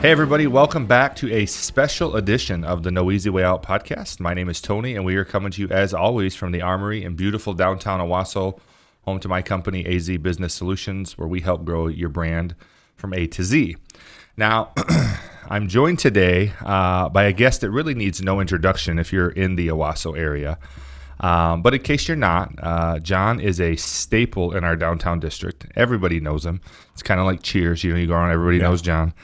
Hey everybody, welcome back to a special edition of the No Easy Way Out podcast. My name is Tony, and we are coming to you as always from the Armory in beautiful downtown Owasso, home to my company Azee Business Solutions, where we help grow your brand from A to Z. Now, I'm joined today by a guest that really needs no introduction if you're in the Owasso area. But in case you're not, John is a staple in our downtown district. Everybody knows him. It's kind of like Cheers. You go around, everybody knows John.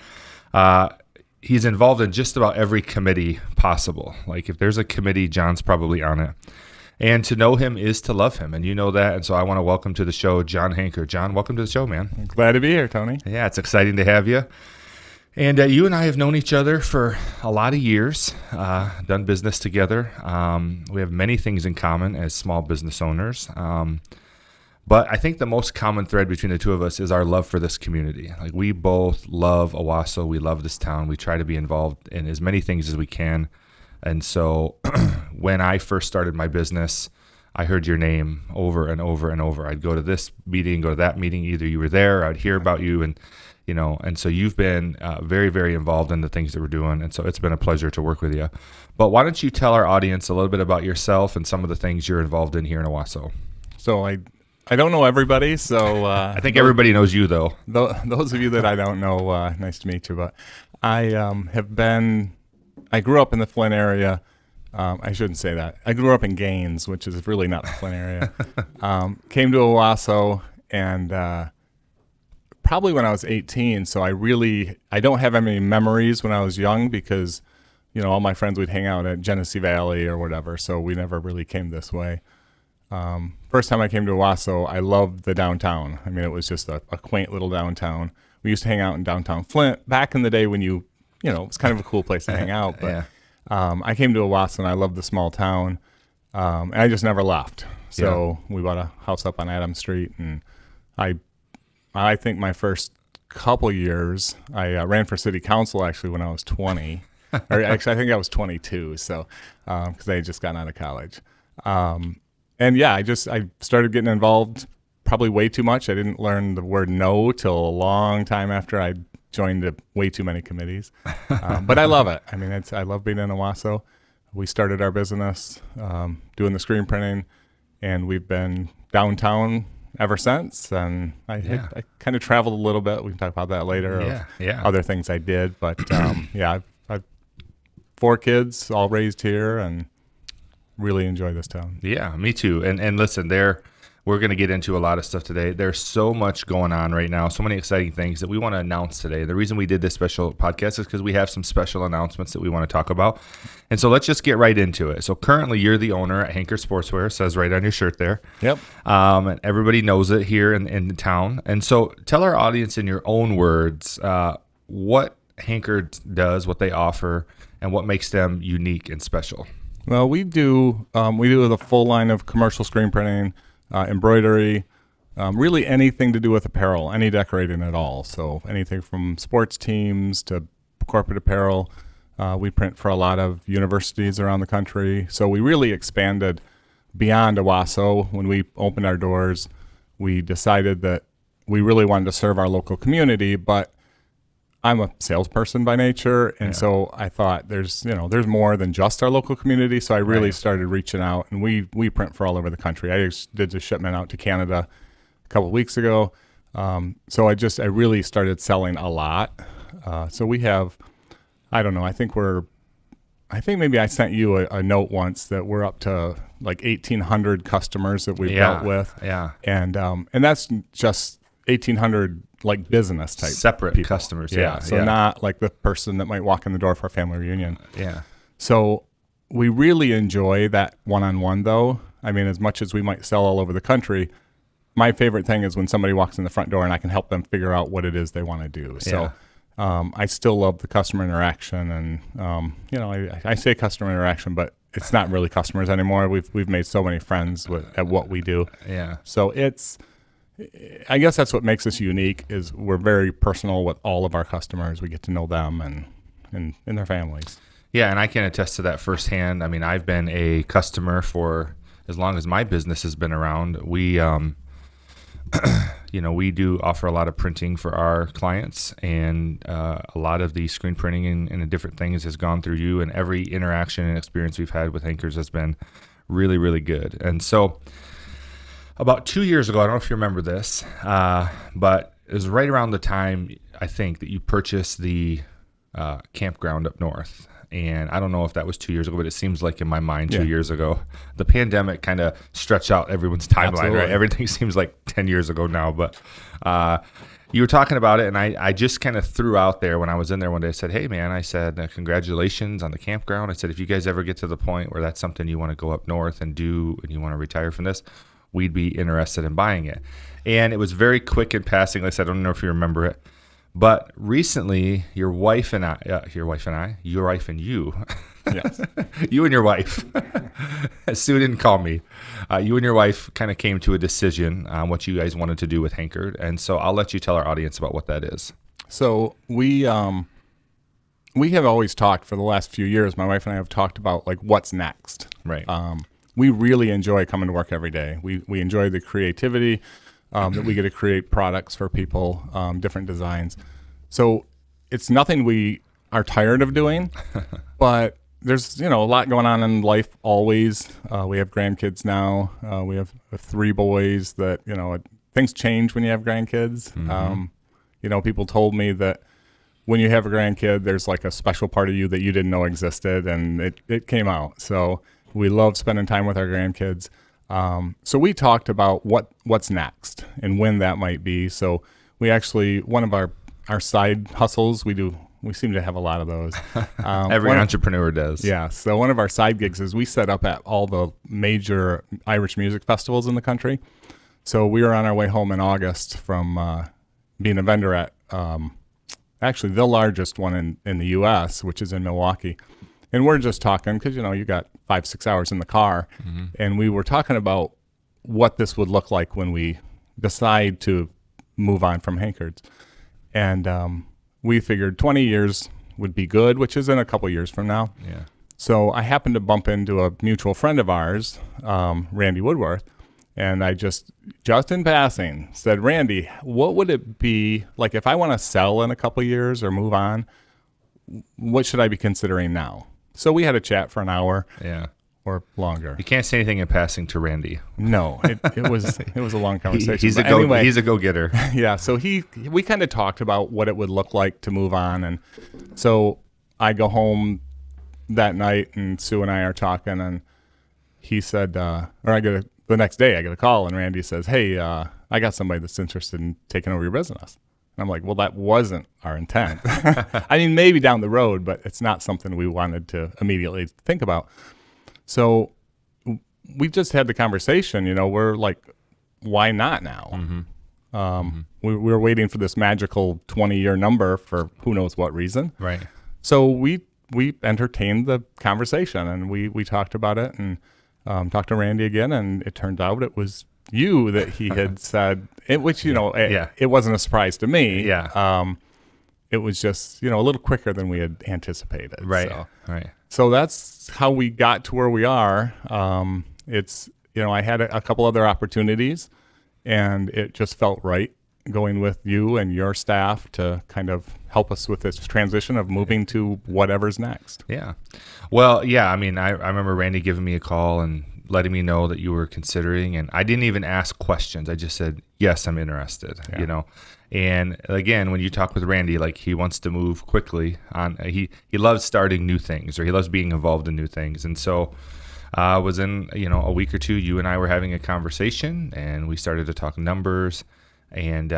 He's involved in just about every committee possible. Like if there's a committee, John's probably on it. And to know him is to love him, and you know that. And so I want to welcome to the show John Hankerd. John, welcome to the show, man. Glad to be here, Tony. Yeah, it's exciting to have you. And you and I have known each other for a lot of years, done business together. We have many things in common as small business owners. But I think the most common thread between the two of us is our love for this community. Like we both love Owasso. We love this town. We try to be involved in as many things as we can. And so when I first started my business, I heard your name over and over and over. I'd go to this meeting, go to that meeting. Either you were there, or I'd hear about you. And so you've been very, very involved in the things that we're doing. And so it's been a pleasure to work with you. But why don't you tell our audience a little bit about yourself and some of the things you're involved in here in Owasso? So I don't know everybody, so I think everybody knows you, though. Those of you that I don't know, nice to meet you. But I grew up in the Flint area. I shouldn't say that. I grew up in Gaines, which is really not the Flint area. Came to Owasso, and probably when I was 18. So I don't have any memories when I was young because, all my friends would hang out at Genesee Valley or whatever. So we never really came this way. First time I came to Owasso, I loved the downtown. I mean, it was just a quaint little downtown. We used to hang out in downtown Flint back in the day when it was kind of a cool place to hang out. But I came to Owasso and I loved the small town, and I just never left. So we bought a house up on Adams Street, and I think my first couple years, I ran for city council actually when I was 20. Or actually, I think I was 22. So because I had just gotten out of college. And I started getting involved probably way too much. I didn't learn the word no till a long time after I joined way too many committees. But I love it. I mean, I love being in Owasso. We started our business doing the screen printing, and we've been downtown ever since. And I kind of traveled a little bit. We can talk about that later. Other things I did. But I've 4 kids, all raised here, and really enjoy this town. Yeah, me too. And listen, we're going to get into a lot of stuff today. There's so much going on right now, so many exciting things that we want to announce today. The reason we did this special podcast is because we have some special announcements that we want to talk about. And so let's just get right into it. So currently you're the owner at Hankerd Sportswear. It says right on your shirt there. Yep. And everybody knows it here in town. And so tell our audience in your own words what Hankered does, what they offer, and what makes them unique and special. Well, we do the full line of commercial screen printing, embroidery, really anything to do with apparel, any decorating at all. So anything from sports teams to corporate apparel. We print for a lot of universities around the country. So we really expanded beyond Owasso. When we opened our doors, we decided that we really wanted to serve our local community, but I'm a salesperson by nature, and so I thought there's more tthan just our local community. So I really started reaching out, and we print for all over the country. I just did a shipment out to Canada a couple of weeks ago. So I really started selling a lot. So we have, I don't know, I think maybe I sent you a note once that we're up to like 1,800 customers that we've dealt with. Yeah. And that's just 1,800 like business type separate people. Customers. So not like the person that might walk in the door for a family reunion. Yeah. So we really enjoy that one-on-one though. I mean, as much as we might sell all over the country, my favorite thing is when somebody walks in the front door and I can help them figure out what it is they want to do. So I still love the customer interaction, and I say customer interaction, but it's not really customers anymore. We've made so many friends at what we do. Yeah. So I guess that's what makes us unique is we're very personal with all of our customers. We get to know them and their families. Yeah, and I can attest to that firsthand. I mean, I've been a customer for as long as my business has been around. We we do offer a lot of printing for our clients, and a lot of the screen printing and different things has gone through you, and every interaction and experience we've had with Hankered has been really, really good. And so about 2 years ago, I don't know if you remember this, but it was right around the time, I think, that you purchased the campground up north. And I don't know if that was 2 years ago, but it seems like in my mind 2 years ago. The pandemic kind of stretched out everyone's timeline, Absolutely. right? Everything seems like 10 years ago now. But you were talking about it, and I just kind of threw out there when I was in there one day. I said, hey, man, I said, congratulations on the campground. I said, if you guys ever get to the point where that's something you want to go up north and do, and you want to retire from this, we'd be interested in buying it. And it was very quick in passing. Like I said, I don't know if you remember it. But recently, your wife and you, Yes. you and your wife, Sue didn't call me. You and your wife kind of came to a decision on what you guys wanted to do with Hankered. And so I'll let you tell our audience about what that is. So we have always talked for the last few years. My wife and I have talked about like what's next. Right. We really enjoy coming to work every day. We enjoy the creativity that we get to create products for people, different designs. So it's nothing we are tired of doing, but there's a lot going on in life always. We have grandkids now. We have 3 boys that things change when you have grandkids. Mm-hmm. People told me that when you have a grandkid, there's like a special part of you that you didn't know existed, and it came out. So we love spending time with our grandkids. So we talked about what's next and when that might be. So we actually, one of our side hustles, we seem to have a lot of those. Every entrepreneur does. Yeah. So one of our side gigs is we set up at all the major Irish music festivals in the country. So we were on our way home in August from being a vendor at actually the largest one in the U.S., which is in Milwaukee. And we're just talking because, you got 5-6 hours in the car. Mm-hmm. And we were talking about what this would look like when we decide to move on from Hankered. And we figured 20 years would be good, which is in a couple years from now. Yeah. So I happened to bump into a mutual friend of ours, Randy Woodworth. And I just in passing said, Randy, what would it be like if I want to sell in a couple years or move on? What should I be considering now? So we had a chat for an hour, or longer. You can't say anything in passing to Randy. No, it was a long conversation. He's a go-getter. Yeah. So we kind of talked about what it would look like to move on, and so I go home that night, and Sue and I are talking, and he said, the next day I get a call, and Randy says, "Hey, I got somebody that's interested in taking over your business." I'm like, well, that wasn't our intent. I mean, maybe down the road, but it's not something we wanted to immediately think about. So we just had the conversation, we're like, why not now? Mm-hmm. We were waiting for this magical 20-year number for who knows what reason. Right. So we entertained the conversation, and we talked about it, and talked to Randy again, and it turned out it was you that he had said, which, it wasn't a surprise to me. Yeah. It was just, a little quicker than we had anticipated. Right. So, right. So that's how we got to where we are. It's, I had a couple other opportunities, and it just felt right going with you and your staff to kind of help us with this transition of moving to whatever's next. Yeah. Well, yeah, I mean, I remember Randy giving me a call and letting me know that you were considering, and I didn't even ask questions. I just said, yes, I'm interested, And again, when you talk with Randy, like, he wants to move quickly on, he loves starting new things, or he loves being involved in new things. And so within, a week or two, you and I were having a conversation, and we started to talk numbers, and,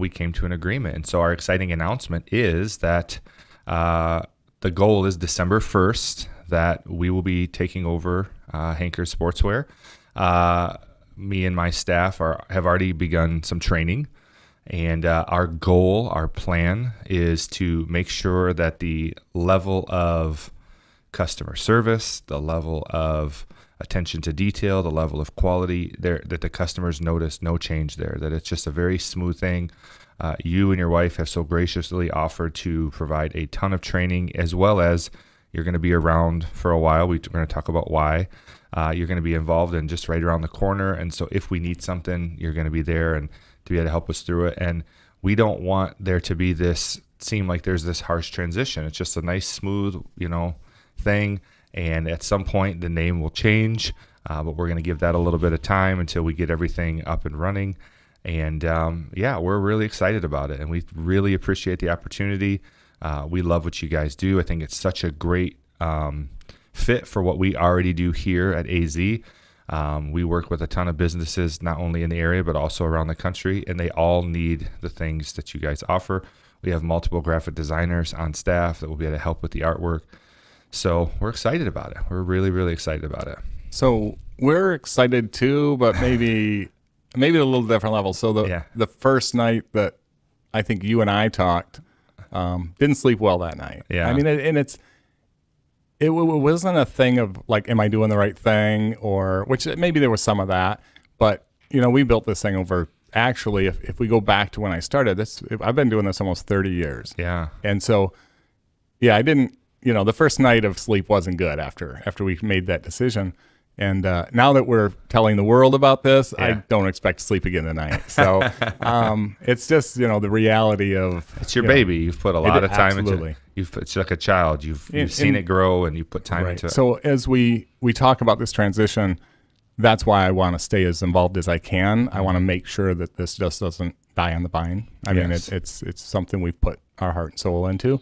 we came to an agreement. And so our exciting announcement is that the goal is December 1st, that we will be taking over Hankerd Sportswear. Me and my staff have already begun some training, and our goal, our plan, is to make sure that the level of customer service, the level of attention to detail, the level of quality there, that the customers notice no change there, that it's just a very smooth thing. You and your wife have so graciously offered to provide a ton of training, as well as You're going to be around for a while. We're going to talk about why. You're going to be involved and just right around the corner. And so if we need something, you're going to be there and to be able to help us through it. And we don't want there to be seem like there's this harsh transition. It's just a nice, smooth, thing. And at some point, the name will change. But we're going to give that a little bit of time until we get everything up and running. And we're really excited about it. And we really appreciate the opportunity. We love what you guys do. I think it's such a great fit for what we already do here at Azee. We work with a ton of businesses, not only in the area, but also around the country, and they all need the things that you guys offer. We have multiple graphic designers on staff that will be able to help with the artwork. So we're excited about it. We're really, really excited about it. So we're excited too, but maybe a little different level. So the first night that I think you and I talked, didn't sleep well that night. Yeah. I mean, it wasn't a thing of like, am I doing the right thing? Or, which maybe there was some of that, but we built this thing over, actually, if we go back to when I started this, I've been doing this almost 30 years. Yeah. And so, I didn't, the first night of sleep wasn't good after we made that decision. And now that we're telling the world about this, I don't expect to sleep again tonight. So it's just, the reality of... It's your baby. You've put a lot of time into it. It's like a child. You've seen it grow and you put time into it. So as we talk about this transition, that's why I want to stay as involved as I can. I want to make sure that this just doesn't die on the vine. I mean, it's something we've put our heart and soul into.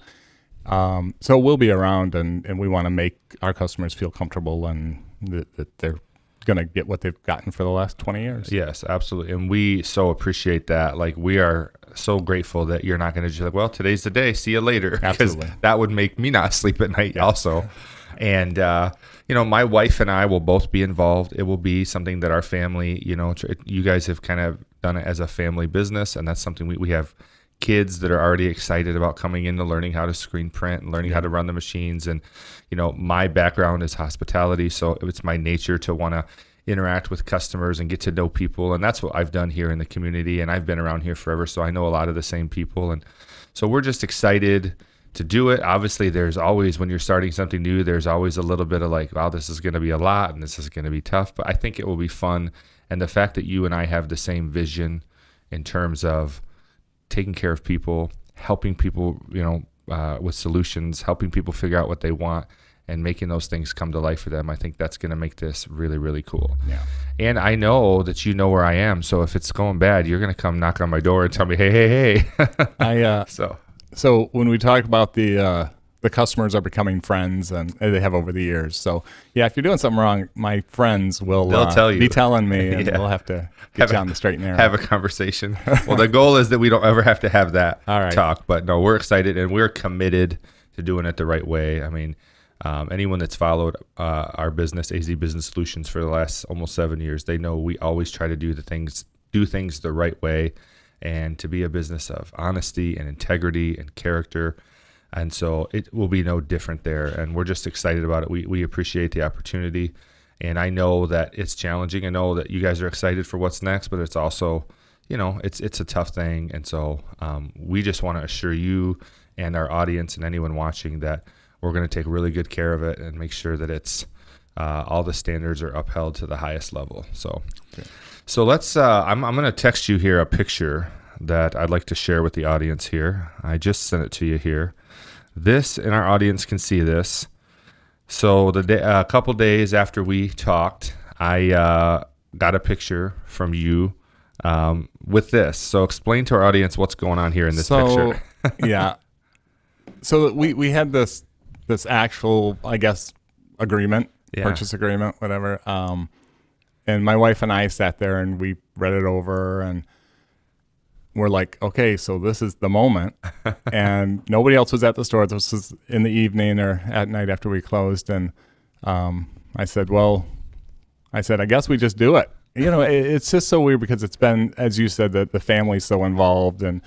So we'll be around and we want to make our customers feel comfortable and that they're going to get what they've gotten for the last 20 years. Yes, absolutely. And we so appreciate that. Like, we are so grateful that you're not going to just like, well, today's the day, see you later. Because that would make me not sleep at night also. And, my wife and I will both be involved. It will be something that our family, you guys have kind of done it as a family business. And that's something we have kids that are already excited about coming into learning how to screen print and learning how to run the machines. And, my background is hospitality. So it's my nature to want to interact with customers and get to know people. And that's what I've done here in the community. And I've been around here forever. So I know a lot of the same people. And so we're just excited to do it. Obviously, there's always, when you're starting something new, there's always a little bit of like, wow, this is going to be a lot and this is going to be tough. But I think it will be fun. And the fact that you and I have the same vision in terms of taking care of people, helping people, with solutions, helping people figure out what they want and making those things come to life for them. I think that's going to make this really, really cool. Yeah. And I know that you know where I am. So if it's going bad, you're going to come knock on my door and tell me, hey. So when we talk about the customers are becoming friends and they have over the years. So if you're doing something wrong, my friends will tell you. Be telling me and we'll have to get you on the straight and narrow. Have a conversation. Well, the goal is that we don't ever have to have that talk, but no, we're excited and we're committed to doing it the right way. I mean, anyone that's followed our business, Azee Business Solutions, for the last almost 7 years, they know we always try to do things the right way and to be a business of honesty and integrity and character. And so it will be no different there. And we're just excited about it. We appreciate the opportunity. And I know that it's challenging. I know that you guys are excited for what's next, but it's also, it's a tough thing. And so we just want to assure you and our audience and anyone watching that we're going to take really good care of it and make sure that it's all the standards are upheld to the highest level. So let's, I'm going to text you here a picture that I'd like to share with the audience here. I just sent it to you here. This, and our audience can see this. So a couple days after we talked, I got a picture from you with this. So explain to our audience what's going on here in this picture. So we had this actual, I guess, agreement, purchase agreement, whatever. And my wife and I sat there and we read it over and we're like, okay, so this is the moment. And nobody else was at the store. This was in the evening or at night after we closed. And I said, I guess we just do it. It's just so weird because it's been, as you said, that the family's so involved. And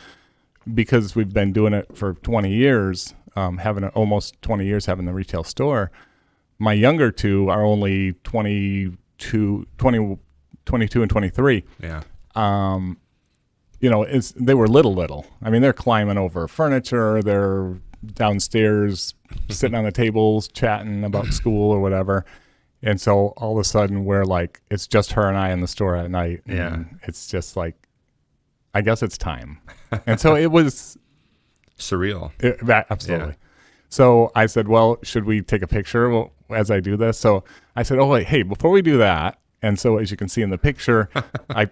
because we've been doing it for 20 years, almost 20 years having the retail store, my younger two are only 22 and 23. Yeah. They were little. I mean, they're climbing over furniture. They're, downstairs sitting on the tables chatting about school or whatever. And so all of a sudden we're like, it's just her and I in the store at night. And it's just like, I guess it's time. And so it was surreal. Absolutely. Yeah. So I said, well, should we take a picture as I do this? So I said, oh, wait, hey, before we do that. And so as you can see in the picture, I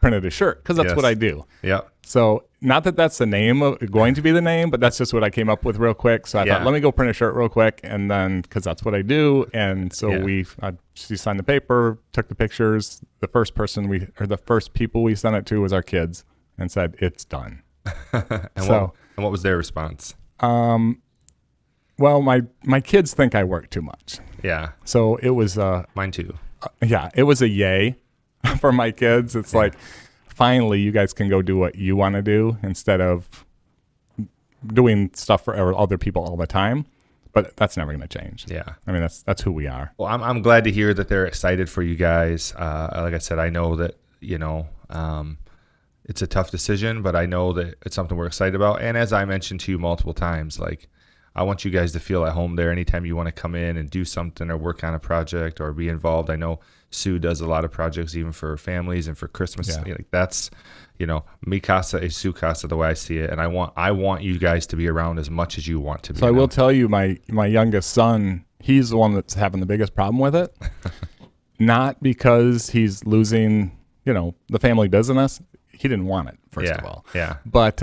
printed a shirt because that's what I do. Yeah. So not that that's the name going to be the name, but that's just what I came up with real quick. So I thought, let me go print a shirt real quick. And then because that's what I do. And so she signed the paper, took the pictures. The first people we sent it to was our kids and said, it's done. And what was their response? Well, my kids think I work too much. Yeah. So it was mine too. It was a yay for my kids. It's like, finally, you guys can go do what you want to do instead of doing stuff for other people all the time. But that's never going to change. Yeah. I mean, that's who we are. Well, I'm glad to hear that they're excited for you guys. Like I said, I know that, it's a tough decision, but I know that it's something we're excited about. And as I mentioned to you multiple times, like, I want you guys to feel at home there anytime you want to come in and do something or work on a project or be involved. I know Sue does a lot of projects even for families and for Christmas. Yeah. Like that's, mi casa es su casa, the way I see it. And I want you guys to be around as much as you want to be. So I will tell you, my youngest son, he's the one that's having the biggest problem with it. Not because he's losing, the family business. He didn't want it, first of all. Yeah. But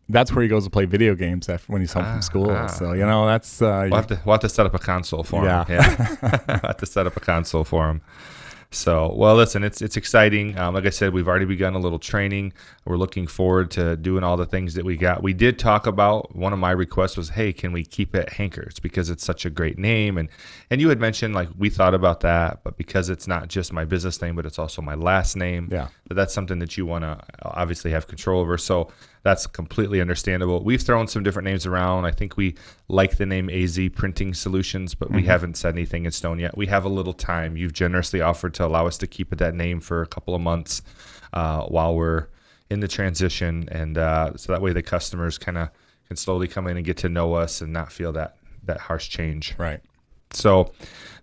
that's where he goes to play video games when he's home from school. So, that's... we'll have to set up a console for him. Yeah. We'll have to set up a console for him. So, well, listen, it's exciting. Like I said, we've already begun a little training. We're looking forward to doing all the things that we got. We did talk about, one of my requests was, hey, can we keep it Hankered because it's such a great name? And you had mentioned, like, we thought about that, but because it's not just my business name, but it's also my last name, that's something that you want to obviously have control over. So that's completely understandable. We've thrown some different names around. I think we like the name Azee Printing Solutions, but we haven't set anything in stone yet. We have a little time. You've generously offered to allow us to keep it that name for a couple of months while we're in the transition. And so that way the customers kind of can slowly come in and get to know us and not feel that harsh change. Right. So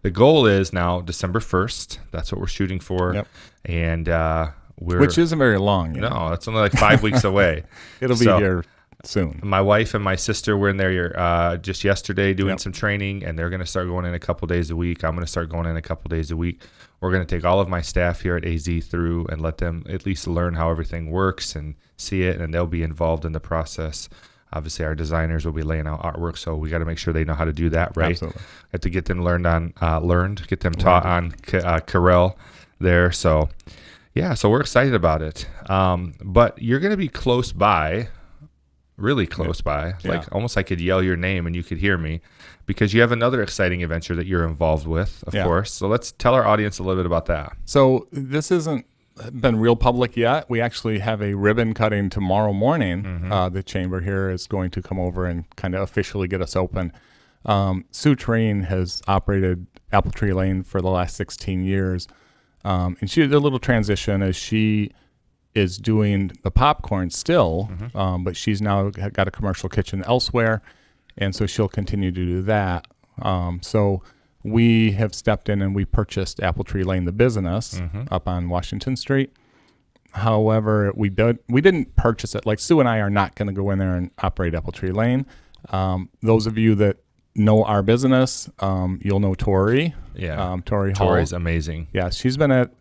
the goal is now December 1st. That's what we're shooting for. Yep. And which isn't very long. No, it's only like 5 weeks away. It'll be here soon. My wife and my sister were in there just yesterday doing some training, and they're going to start going in a couple days a week. I'm going to start going in a couple days a week. We're going to take all of my staff here at Azee through and let them at least learn how everything works and see it, and they'll be involved in the process. Obviously, our designers will be laying out artwork, so we got to make sure they know how to do that, right? Absolutely. Have to get them get them taught on Corel there. So, yeah, so we're excited about it. But you're going to be close by, really close by. Like almost I could yell your name and you could hear me because you have another exciting adventure that you're involved with, of course. So let's tell our audience a little bit about that. So this isn't been real public yet. We actually have a ribbon cutting tomorrow morning. The chamber here is going to come over and kind of officially get us open. Sue Train has operated Apple Tree Lane for the last 16 years. And she did a little transition as she is doing the popcorn still, but she's now got a commercial kitchen elsewhere, and so she'll continue to do that. So we have stepped in and we purchased Apple Tree Lane, the business, up on Washington Street. However, we didn't purchase it. Like Sue and I are not going to go in there and operate Apple Tree Lane. Those of you that know our business, you'll know Tori. Yeah, Tori Hall. Tori's amazing. Yeah, she's been at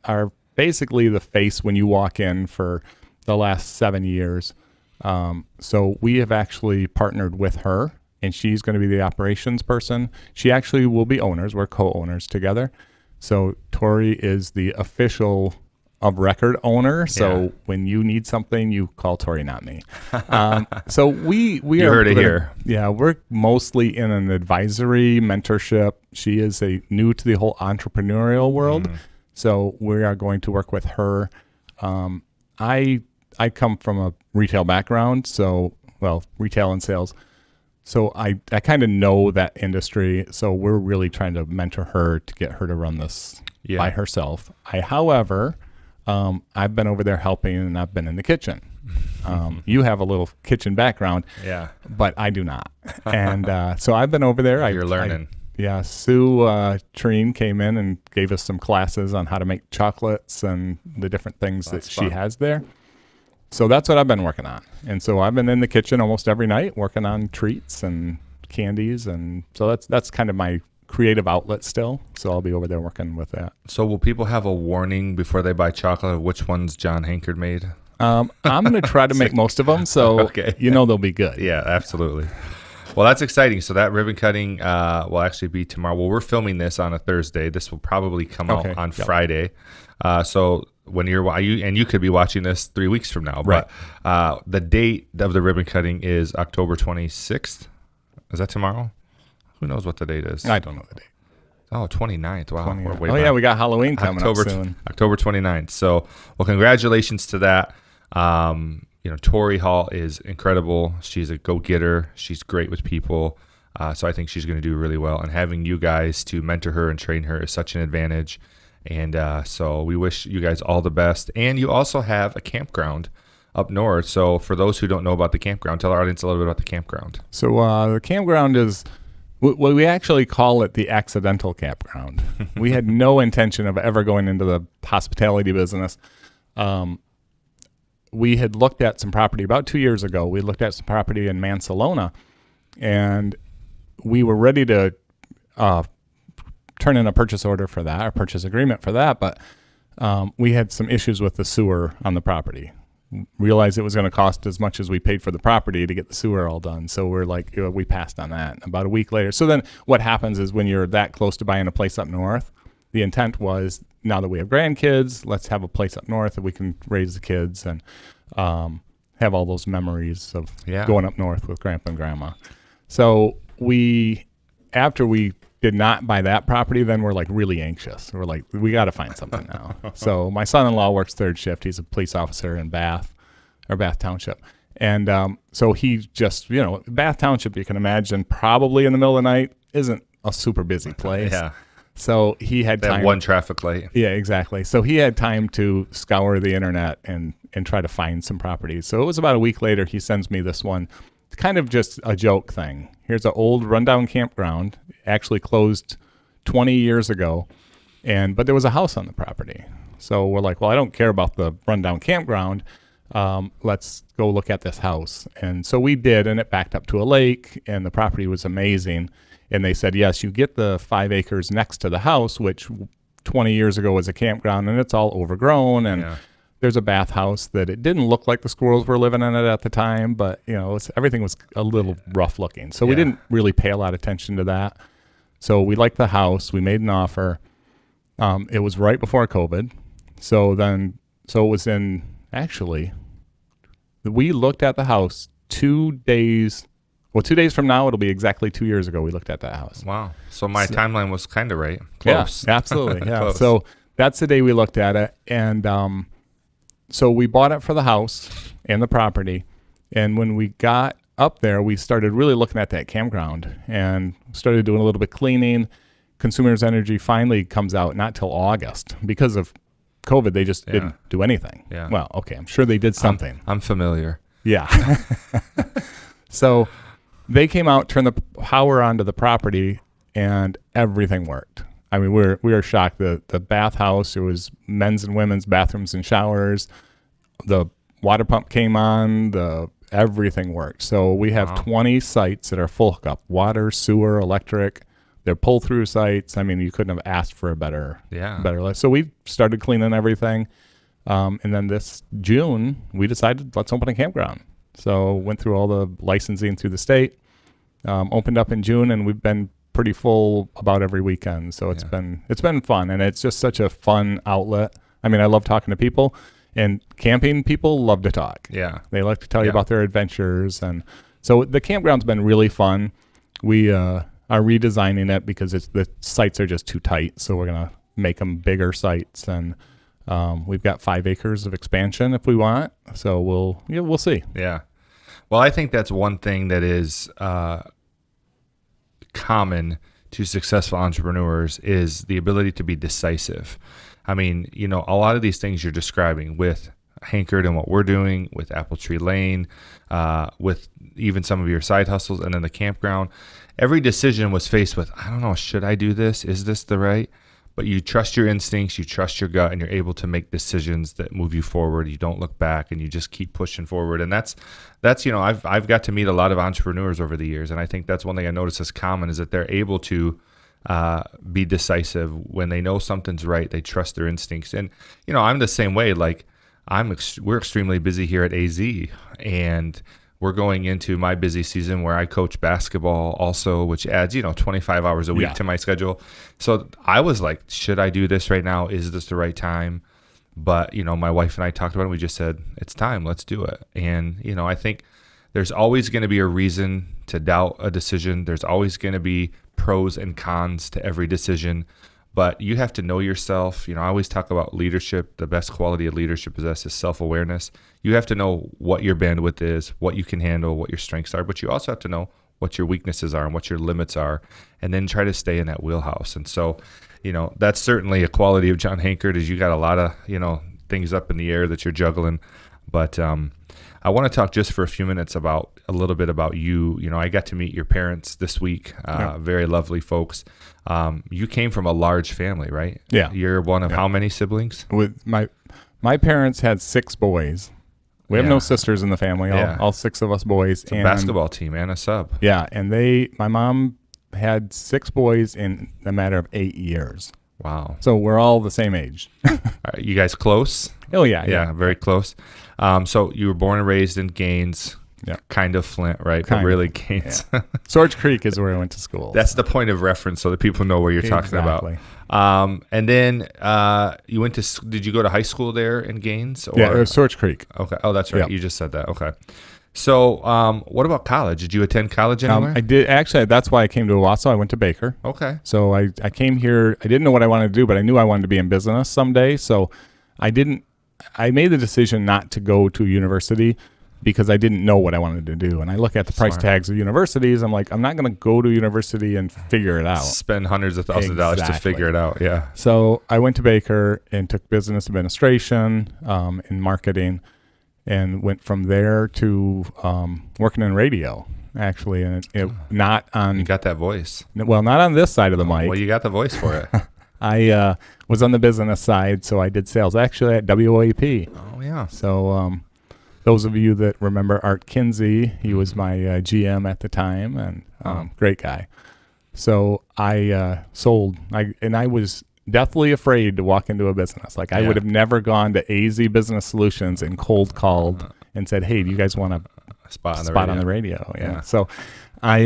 basically the face when you walk in for the last 7 years. So we have actually partnered with her, and she's going to be the operations person. She actually will be owners. We're co-owners together. So Tori is the official of record owner. So when you need something, you call Tori, not me. So we you are heard it here. Yeah, we're mostly in an advisory mentorship. She is new to the whole entrepreneurial world. So we are going to work with her. I come from a retail background, retail and sales. So I kind of know that industry. So we're really trying to mentor her to get her to run this by herself. However, I've been over there helping, and I've been in the kitchen. You have a little kitchen background, Yeah. but I do not. And so I've been over there. You're learning. Yeah, Sue Treen came in and gave us some classes on how to make chocolates and the different things that she has there. So that's what I've been working on. And so I've been in the kitchen almost every night working on treats and candies. And so that's kind of my creative outlet still. So I'll be over there working with that. So will people have a warning before they buy chocolate of which ones John Hankerd made? I'm going to try to make most of them. So Okay. they'll be good. Yeah, absolutely. Well, that's exciting. So that ribbon cutting will actually be tomorrow. Well, we're filming this on a Thursday. This will probably come out on Friday. So when you could be watching this 3 weeks from now. Right. But the date of the ribbon cutting is October 26th. Is that tomorrow? Who knows what the date is? I don't know the date. Oh, 29th. Wow. We're way back. Yeah, we got Halloween coming up soon. October 29th. So, well, congratulations to that. Tori Hall is incredible. She's a go-getter. She's great with people. So I think she's going to do really well. And having you guys to mentor her and train her is such an advantage. And so we wish you guys all the best. And you also have a campground up north. So for those who don't know about the campground, tell our audience a little bit about the campground. So the campground is, well, we actually call it the accidental campground. We had no intention of ever going into the hospitality business. We had looked at some property about 2 years ago. We looked at some property in Mansalona, and we were ready to turn in a purchase order for that, or purchase agreement for that, but we had some issues with the sewer on the property. Realized it was going to cost as much as we paid for the property to get the sewer all done. So we're like, we passed on that. About a week later. So then what happens is when you're that close to buying a place up north, the intent was, now that we have grandkids, let's have a place up north that we can raise the kids and have all those memories of going up north with grandpa and grandma. So after we did not buy that property, then we're like really anxious. We're like, we got to find something now. So my son-in-law works third shift. He's a police officer in Bath Township. And so he just, Bath Township, you can imagine, probably in the middle of the night isn't a super busy place. Yeah. So he had time. That one traffic light. Yeah, exactly. So he had time to scour the internet and try to find some properties. So it was about a week later, he sends me this one. It's kind of just a joke thing. Here's an old rundown campground, actually closed 20 years ago, but there was a house on the property. So we're like, well, I don't care about the rundown campground. Let's go look at this house. And so we did, and it backed up to a lake, and the property was amazing. And they said, yes, you get the 5 acres next to the house, which 20 years ago was a campground, and it's all overgrown. And there's a bathhouse that it didn't look like the squirrels were living in it at the time, but everything was a little rough looking. So we didn't really pay a lot of attention to that. So we liked the house. We made an offer. It was right before COVID. So it was we looked at the house 2 days. Well, 2 days from now, it'll be exactly 2 years ago we looked at that house. Wow. So my timeline was kind of right. Close. Yeah, absolutely. Yeah. Close. So that's the day we looked at it. And so we bought it for the house and the property. And when we got up there, we started really looking at that campground and started doing a little bit cleaning. Consumers Energy finally comes out not till August. Because of COVID, they just didn't do anything. Yeah. Well, okay, I'm sure they did something. I'm familiar. Yeah. So they came out, turned the power onto the property, and everything worked. I mean, we were shocked. The bathhouse, there was men's and women's bathrooms and showers. The water pump came on. Everything worked. So we have 20 sites that are full hookup: water, sewer, electric. They're pull-through sites. I mean, you couldn't have asked for a better list. So we started cleaning everything. And then this June, we decided, let's open a campground. So went through all the licensing through the state, opened up in June, and we've been pretty full about every weekend. So it's been fun, and it's just such a fun outlet. I mean, I love talking to people, and camping people love to talk. Yeah. They like to tell you about their adventures. And so the campground's been really fun. We are redesigning it because the sites are just too tight. So we're going to make them bigger sites, and we've got 5 acres of expansion if we want. So we'll see. Yeah. Well, I think that's one thing that is common to successful entrepreneurs is the ability to be decisive. I mean, a lot of these things you're describing with Hankered and what we're doing with Apple Tree Lane, with even some of your side hustles, and then the campground, every decision was faced with, I don't know, should I do this? Is this the right? But you trust your instincts, you trust your gut, and you're able to make decisions that move you forward. You don't look back, and you just keep pushing forward. And that's I've got to meet a lot of entrepreneurs over the years, and I think that's one thing I notice is common is that they're able to be decisive when they know something's right. They trust their instincts, and I'm the same way. Like we're extremely busy here at Azee, and we're going into my busy season where I coach basketball also, which adds, 25 hours a week to my schedule. So I was like, should I do this right now? Is this the right time? But, my wife and I talked about it. We just said, it's time. Let's do it. And, I think there's always going to be a reason to doubt a decision. There's always going to be pros and cons to every decision. But you have to know yourself. I always talk about leadership. The best quality of leadership is self-awareness. You have to know what your bandwidth is, what you can handle, what your strengths are, but you also have to know what your weaknesses are and what your limits are, and then try to stay in that wheelhouse. And so, that's certainly a quality of John Hankerd is you got a lot of, things up in the air that you're juggling. But I want to talk just for a few minutes about a little bit about you. I got to meet your parents this week. Very lovely folks. You came from a large family, right? Yeah. You're one of how many siblings? With my parents had 6 boys. We have no sisters in the family. All 6 of us boys. It's a basketball team and a sub. Yeah, and my mom had 6 boys in a matter of 8 years. Wow. So we're all the same age. Are you guys close? Oh, yeah. Yeah, very close. So you were born and raised in Gaines, kind of Flint, right? But really Gaines. Yeah. Swords Creek is where I went to school. That's the point of reference so that people know where you're talking about. And then you went to, did you go to high school there in Gaines? Or? Yeah, it was Swords Creek. Okay. Oh, that's right. Yep. You just said that. Okay. So what about college? Did you attend college anywhere? I did. Actually, that's why I came to Owasso. I went to Baker. Okay. So I came here. I didn't know what I wanted to do, but I knew I wanted to be in business someday. So I made the decision not to go to university because I didn't know what I wanted to do. And I look at the price tags of universities. I'm like, I'm not going to go to university and figure it out. Spend hundreds of thousands of dollars to figure it out. Yeah. So I went to Baker and took business administration and marketing, and went from there to working in radio, actually. And not on... You got that voice. Well, not on this side of the mic. Well, you got the voice for it. I was on the business side, so I did sales, actually, at WOAP. Oh, yeah. So those of you that remember Art Kinsey, he was my GM at the time, and great guy. So I sold, and I was deathly afraid to walk into a business. Like I would have never gone to Azee Business Solutions and cold called and said, "Hey, do you guys want a spot on the radio?" Yeah. So I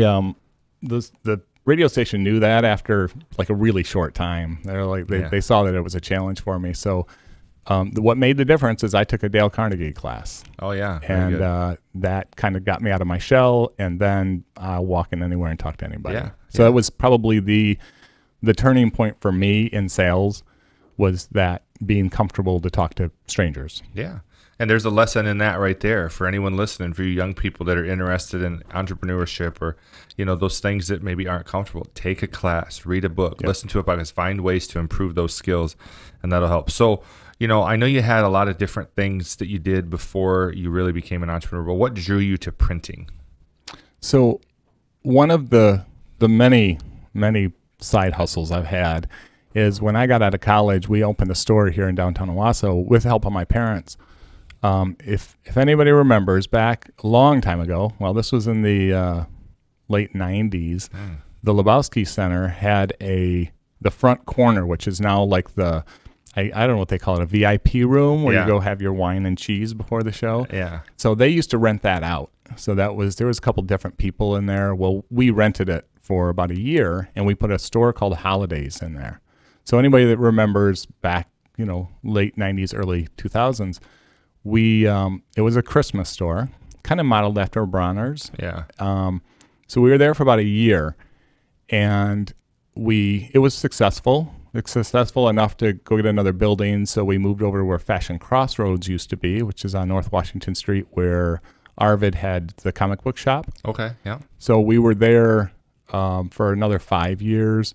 the radio station knew that after like a really short time. They're like they saw that it was a challenge for me. So what made the difference is I took a Dale Carnegie class. Oh yeah, and that kind of got me out of my shell, and then walking anywhere and talk to anybody. Yeah. So it was probably the turning point for me in sales was that being comfortable to talk to strangers. Yeah. And there's a lesson in that right there for anyone listening, for you young people that are interested in entrepreneurship or, those things that maybe aren't comfortable. Take a class, read a book, listen to a podcast, find ways to improve those skills, and that'll help. So, I know you had a lot of different things that you did before you really became an entrepreneur, but what drew you to printing? So one of the many, many side hustles I've had is when I got out of college, we opened a store here in downtown Owasso with the help of my parents. If anybody remembers, back a long time ago, well, this was in the late 90s, the Lebowski Center had the front corner, which is now like I don't know what they call it, a VIP room where you go have your wine and cheese before the show. Yeah. So they used to rent that out. So there was a couple different people in there. Well, we rented it for about a year, and we put a store called Holidays in there. So anybody that remembers back, late 90s, early 2000s, it was a Christmas store, kind of modeled after Bronner's. Yeah. So we were there for about a year, and it was successful. It's successful enough to go get another building, so we moved over to where Fashion Crossroads used to be, which is on North Washington Street, where Arvid had the comic book shop. Okay, yeah. So we were there for another 5 years,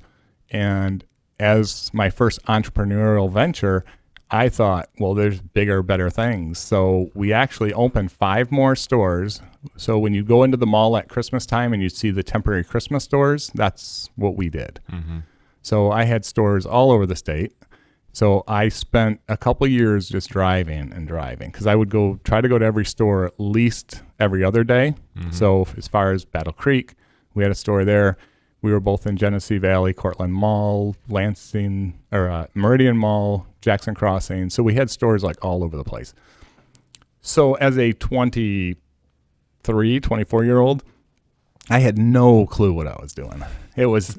and as my first entrepreneurial venture, I thought, well, there's bigger, better things. So we actually opened 5 more stores. So when you go into the mall at Christmas time and you see the temporary Christmas stores, that's what we did. Mm-hmm. So I had stores all over the state. So I spent a couple of years just driving because I would try to go to every store at least every other day. Mm-hmm. So as far as Battle Creek, we had a store there. We were both in Genesee Valley, Cortland Mall, Lansing, or Meridian Mall, Jackson Crossing. So we had stores like all over the place. So as a 24-year-old, I had no clue what I was doing. It was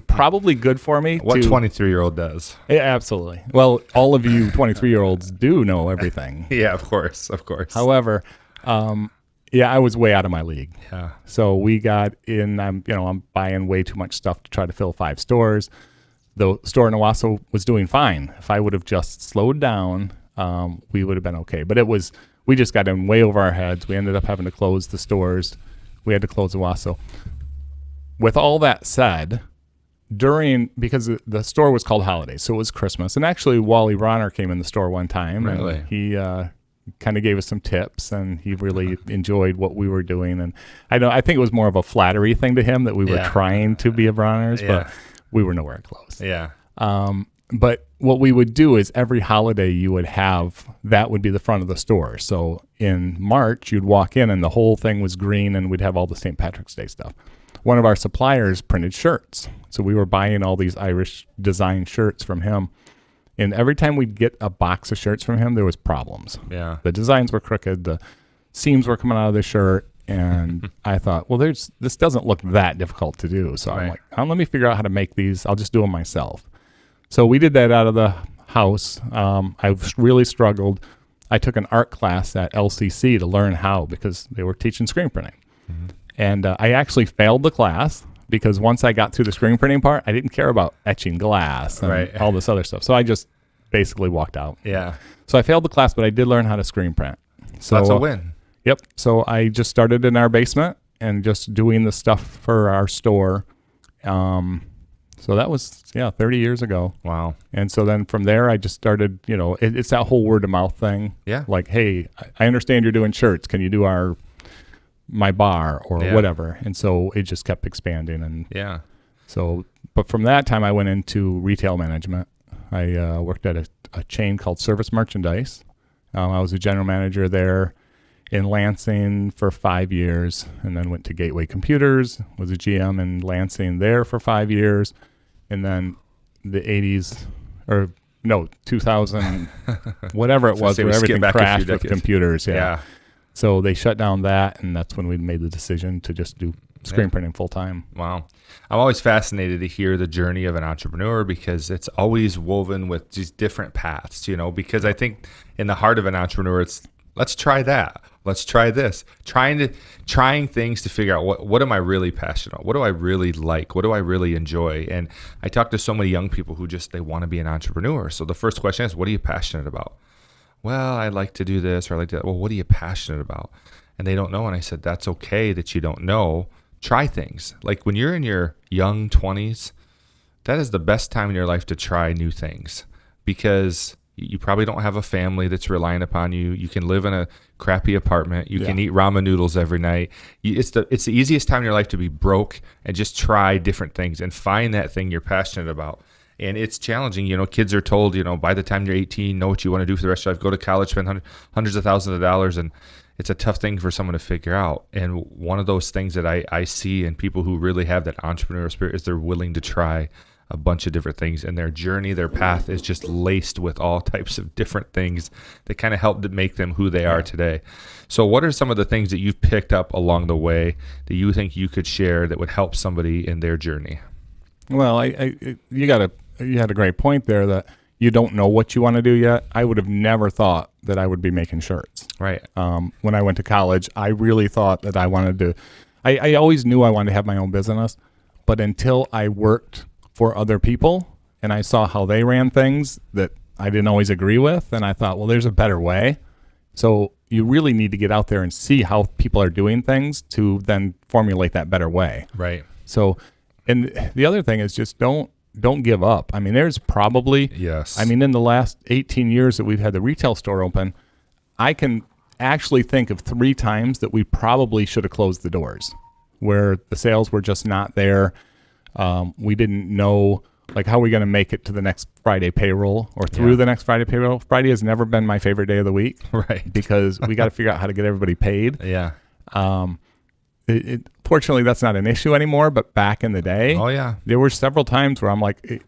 probably good for me. What 23-year-old does? Yeah, absolutely. Well, all of you 23-year-olds do know everything. Yeah, of course. However, I was way out of my league. Yeah. So we got in. I'm buying way too much stuff to try to fill 5 stores. The store in Owasso was doing fine. If I would have just slowed down, we would have been okay. But we just got in way over our heads. We ended up having to close the stores. We had to close Owasso. With all that said, because the store was called Holidays, so it was Christmas. And actually, Wally Bronner came in the store one time. Really? And he kind of gave us some tips, and he really enjoyed what we were doing. And I think it was more of a flattery thing to him that we were trying to be a Bronner's, but we were nowhere close. Yeah. But what we would do is every holiday you would have, that would be the front of the store. So in March, you'd walk in and the whole thing was green, and we'd have all the St. Patrick's Day stuff. One of our suppliers printed shirts. So we were buying all these Irish design shirts from him. And every time we'd get a box of shirts from him, there was problems. Yeah. The designs were crooked. The seams were coming out of the shirt. And I thought, well, this doesn't look that difficult to do. So I'm like, let me figure out how to make these. I'll just do them myself. So we did that out of the house. I really struggled. I took an art class at LCC to learn how, because they were teaching screen printing. Mm-hmm. And I actually failed the class because once I got through the screen printing part, I didn't care about etching glass and all this other stuff. So I just basically walked out. Yeah. So I failed the class, but I did learn how to screen print. So that's a win. Yep. So I just started in our basement and just doing the stuff for our store. So that was, 30 years ago. Wow. And so then from there, I just started, it's that whole word of mouth thing. Yeah. Like, hey, I understand you're doing shirts. Can you do my bar or whatever? And so it just kept expanding. And so, but from that time, I went into retail management. I worked at a chain called Service Merchandise. I was a general manager there in Lansing for 5 years, and then went to Gateway Computers, was a GM in Lansing there for 5 years. And then the 2000, whatever it was, where everything crashed with computers. Yeah. So they shut down that, and that's when we made the decision to just do screen printing full time. Wow. I'm always fascinated to hear the journey of an entrepreneur, because it's always woven with these different paths, because I think in the heart of an entrepreneur, it's let's try that. Let's try this. Trying things to figure out what am I really passionate about? What do I really like? What do I really enjoy? And I talk to so many young people who they want to be an entrepreneur. So the first question is, what are you passionate about? Well, I like to do this, or I like to. Well, what are you passionate about? And they don't know. And I said, that's okay that you don't know. Try things. Like when you're in your young 20s, that is the best time in your life to try new things, because you probably don't have a family that's relying upon you. You can live in a crappy apartment. You can eat ramen noodles every night. It's the easiest time in your life to be broke and just try different things and find that thing you're passionate about. And it's challenging. Kids are told, by the time you're 18, know what you want to do for the rest of your life. Go to college, spend hundreds of thousands of dollars, and it's a tough thing for someone to figure out. And one of those things that I see in people who really have that entrepreneurial spirit is they're willing to try a bunch of different things, and their journey, their path is just laced with all types of different things that kind of help to make them who they are today. So what are some of the things that you've picked up along the way that you think you could share that would help somebody in their journey? Well, you had a great point there that you don't know what you want to do yet. I would have never thought that I would be making shirts. Right. When I went to college, I really thought that I wanted to, I always knew I wanted to have my own business, but until I worked for other people and I saw how they ran things that I didn't always agree with, and I thought, well, there's a better way. So you really need to get out there and see how people are doing things to then formulate that better way. Right. So, and the other thing is just don't don't give up. I mean, there's probably, Yes. I mean, in the last 18 years that we've had the retail store open, I can actually think of 3 times that we probably should have closed the doors, where the sales were just not there. We didn't know, like, how are we going to make it to the next Friday payroll or through the next Friday payroll. Friday has never been my favorite day of the week. Right. Because we got to figure out how to get everybody paid. Yeah. Fortunately, that's not an issue anymore, but back in the day, Oh, yeah. there were several times where I'm like,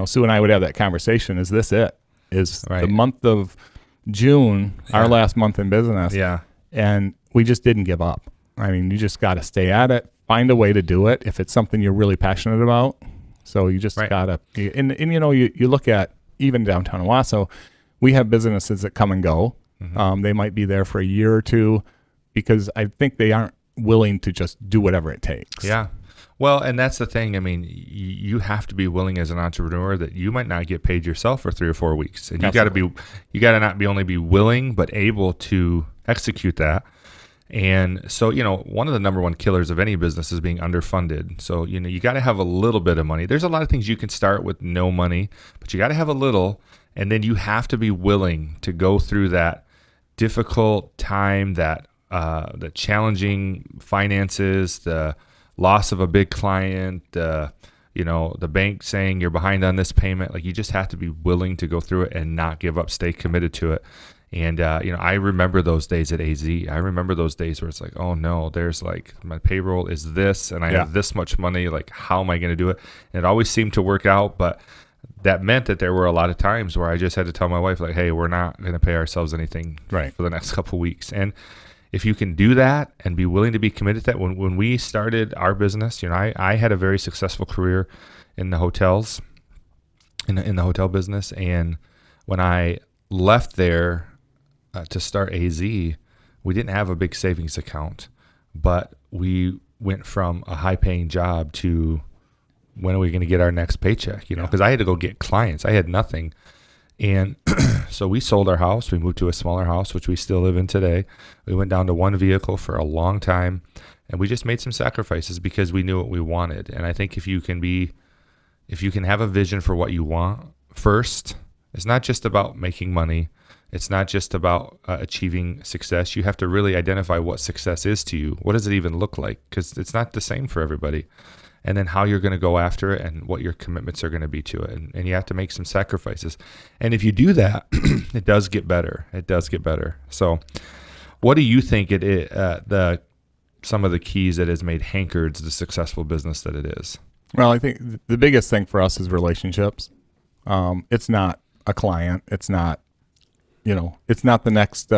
Sue and I would have that conversation. Is this it? Is Right. the month of June our last month in business? Yeah. And we just didn't give up. I mean, you just got to stay at it, find a way to do it if it's something you're really passionate about. So you just got to, you look at even downtown Owasso, we have businesses that come and go. Mm-hmm. They might be there for a year or two because I think they aren't willing to just do whatever it takes. Yeah. Well, and that's the thing. I mean, you have to be willing as an entrepreneur that you might not get paid yourself for 3 or 4 weeks. And you got to not be only be willing, but able to execute that. And so, one of the number one killers of any business is being underfunded. So, you got to have a little bit of money. There's a lot of things you can start with no money, but you got to have a little. And then you have to be willing to go through that difficult time, that the challenging finances, the loss of a big client, the bank saying you're behind on this payment. Like, you just have to be willing to go through it and not give up, stay committed to it. And, I remember those days at Azee. I remember those days where it's like, oh no, there's like, my payroll is this, and I have this much money. Like, how am I going to do it? And it always seemed to work out, but that meant that there were a lot of times where I just had to tell my wife, like, hey, we're not going to pay ourselves anything for the next couple of weeks. And if you can do that and be willing to be committed to that, when we started our business, I had a very successful career in the hotels, in the hotel business. And when I left there to start Azee, we didn't have a big savings account, but we went from a high paying job to when are we going to get our next paycheck, because I had to go get clients. I had nothing. And so we sold our house. We moved to a smaller house, which we still live in today. We went down to one vehicle for a long time, and we just made some sacrifices because we knew what we wanted. And I think if you can have a vision for what you want first, it's not just about making money. It's not just about achieving success. You have to really identify what success is to you. What does it even look like? Because it's not the same for everybody. And then how you're going to go after it and what your commitments are going to be to it. And you have to make some sacrifices. And if you do that, it does get better. It does get better. So what do you think some of the keys that has made Hankered the successful business that it is? Well, I think the biggest thing for us is relationships. It's not a client. It's not, it's not the next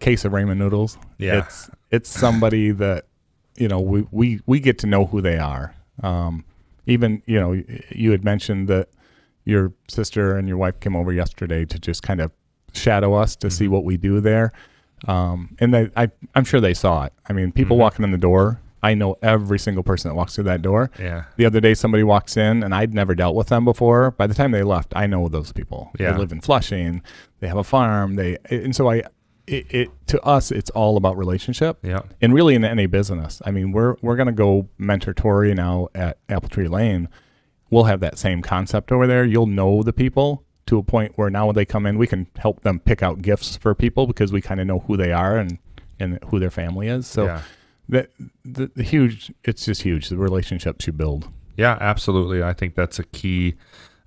case of ramen noodles. Yeah. It's somebody that, we get to know who they are. Even, you had mentioned that your sister and your wife came over yesterday to just kind of shadow us to see what we do there. And I'm sure they saw it. I mean, people walking in the door, I know every single person that walks through that door. Yeah. The other day, somebody walks in, and I'd never dealt with them before. By the time they left, I know those people. Yeah. They live in Flushing. They have a farm. To us, it's all about relationship. Yeah. And really in any business. I mean, we're going to go mentor Tori now at Apple Tree Lane. We'll have that same concept over there. You'll know the people to a point where now when they come in, we can help them pick out gifts for people because we kind of know who they are and who their family is. So it's just huge, the relationships you build. Yeah, absolutely. I think that's a key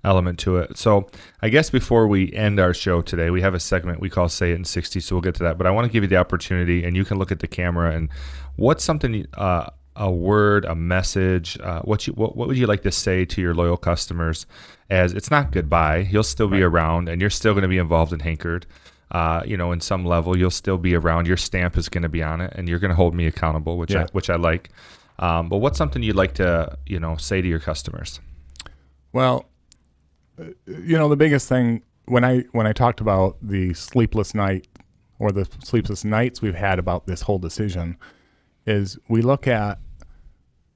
element to it. So I guess before we end our show today, we have a segment we call Say It in 60, so we'll get to that. But I want to give you the opportunity, and you can look at the camera, and what's something, a word, a message, what would you like to say to your loyal customers? As it's not goodbye, you'll still be around, and you're still going to be involved in Hankered. In some level, you'll still be around. Your stamp is going to be on it, and you're going to hold me accountable, which I like. But what's something you'd like to, say to your customers? Well, the biggest thing when I talked about the sleepless night or the sleepless nights we've had about this whole decision is we look at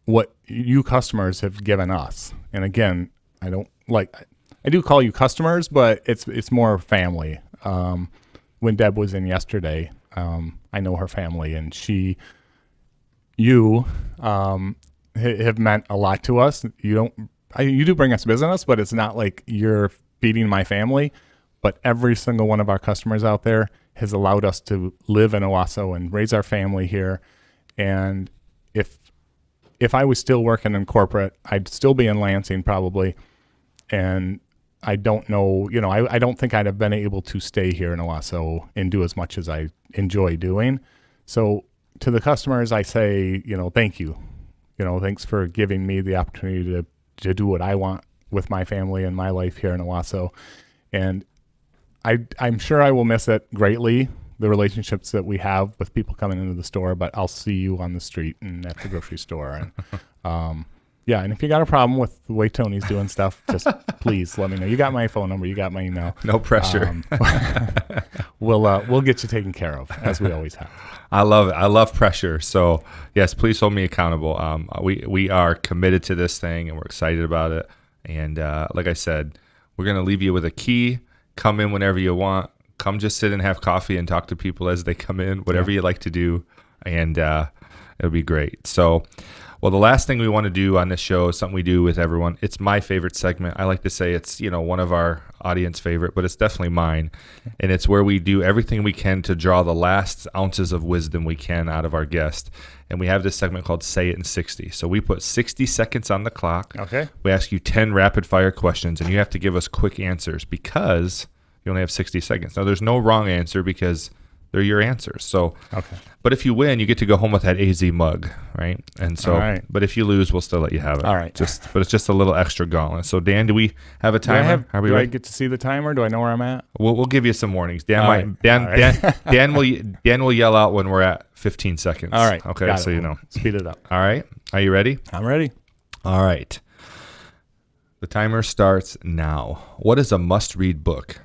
what you customers have given us. And again, I do call you customers, but it's more family. When Deb was in yesterday, I know her family, and you have meant a lot to us. You don't you do bring us business, but it's not like you're feeding my family. But every single one of our customers out there has allowed us to live in Owasso and raise our family here. And if I was still working in corporate, I'd still be in Lansing probably. And I don't know, I don't think I'd have been able to stay here in Owasso and do as much as I enjoy doing. So to the customers, I say, thank you. Thanks for giving me the opportunity to do what I want with my family and my life here in Owasso. And I'm sure I will miss it greatly, the relationships that we have with people coming into the store, but I'll see you on the street and at the grocery store. And yeah, and if you got a problem with the way Tony's doing stuff, just please let me know. You got my phone number, you got my email. No pressure. We'll get you taken care of, as we always have. I love it. I love pressure. So yes, please hold me accountable. We are committed to this thing, and we're excited about it. And like I said, we're going to leave you with a key. Come in whenever you want. Come just sit and have coffee and talk to people as they come in, whatever you like to do. And it'll be great. So, well, the last thing we want to do on this show is something we do with everyone. It's my favorite segment. I like to say it's, one of our audience favorite, but it's definitely mine. And it's where we do everything we can to draw the last ounces of wisdom we can out of our guest. And we have this segment called Say It in 60. So we put 60 seconds on the clock. Okay. We ask you 10 rapid fire questions, and you have to give us quick answers because you only have 60 seconds. Now, there's no wrong answer because they're your answers. So, okay. But if you win, you get to go home with that Azee mug, right? And so, all right. But if you lose, we'll still let you have it. All right. But it's just a little extra gauntlet. So, Dan, do we have a timer? Do I get to see the timer? Do I know where I'm at? We'll give you some warnings. Dan right. Dan will yell out when we're at 15 seconds. All right. Okay. Got so it. you know. Speed it up. All right. Are you ready? I'm ready. All right. The timer starts now. What is a must-read book?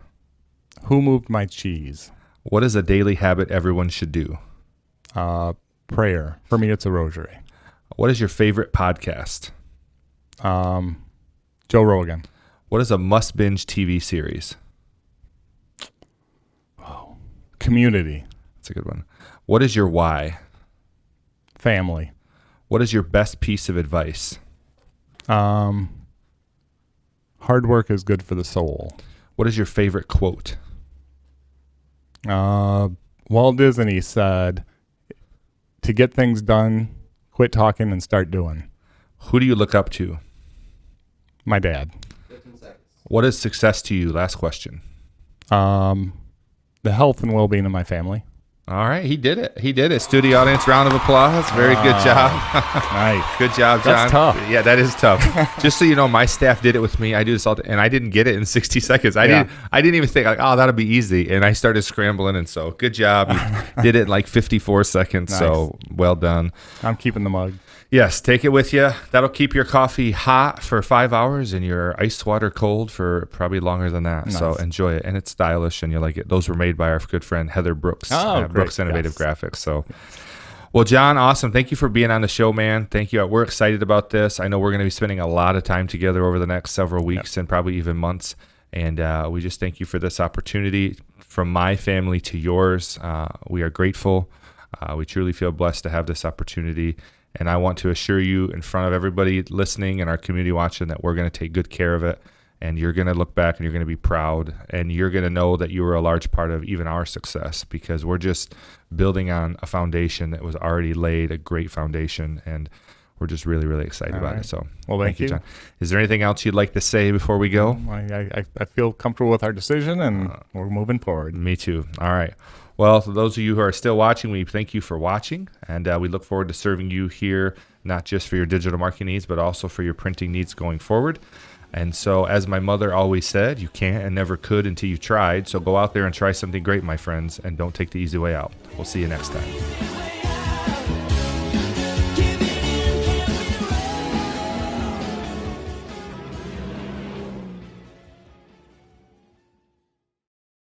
Who Moved My Cheese? What is a daily habit everyone should do? Prayer. For me, it's a rosary. What is your favorite podcast? Joe Rogan. What is a must-binge TV series? Oh, Community. That's a good one. What is your why? Family. What is your best piece of advice? Hard work is good for the soul. What is your favorite quote? Walt Disney said, to get things done, quit talking and start doing. Who do you look up to? My dad. 15 seconds. What is success to you? Last question. The health and well-being of my family. All right, he did it. Studio audience, round of applause. Very good job. Nice. Good job, John. That's tough. Yeah, that is tough. Just so you know, my staff did it with me. I do this all, and I didn't get it in 60 seconds. I didn't even think that'll be easy, and I started scrambling. And so, good job. You did it in like 54 seconds. Nice. So, well done. I'm keeping the mug. Yes, take it with you. That'll keep your coffee hot for 5 hours and your ice water cold for probably longer than that. Nice. So enjoy it. And it's stylish and you like it. Those were made by our good friend Heather Brooks. Oh, Brooks great. Innovative Yes. Graphics. So, well, John, awesome. Thank you for being on the show, man. Thank you. We're excited about this. I know we're going to be spending a lot of time together over the next several weeks and probably even months. And we just thank you for this opportunity. From my family to yours, we are grateful. We truly feel blessed to have this opportunity. And I want to assure you in front of everybody listening and our community watching that we're going to take good care of it. And you're going to look back and you're going to be proud. And you're going to know that you were a large part of even our success because we're just building on a foundation that was already laid, a great foundation. And we're just really, really excited about it. So, well, thank you, John. Is there anything else you'd like to say before we go? I feel comfortable with our decision and we're moving forward. Me too. All right. Well, for those of you who are still watching, we thank you for watching, and we look forward to serving you here, not just for your digital marketing needs, but also for your printing needs going forward. And so, as my mother always said, you can't and never could until you tried. So go out there and try something great, my friends, and don't take the easy way out. We'll see you next time.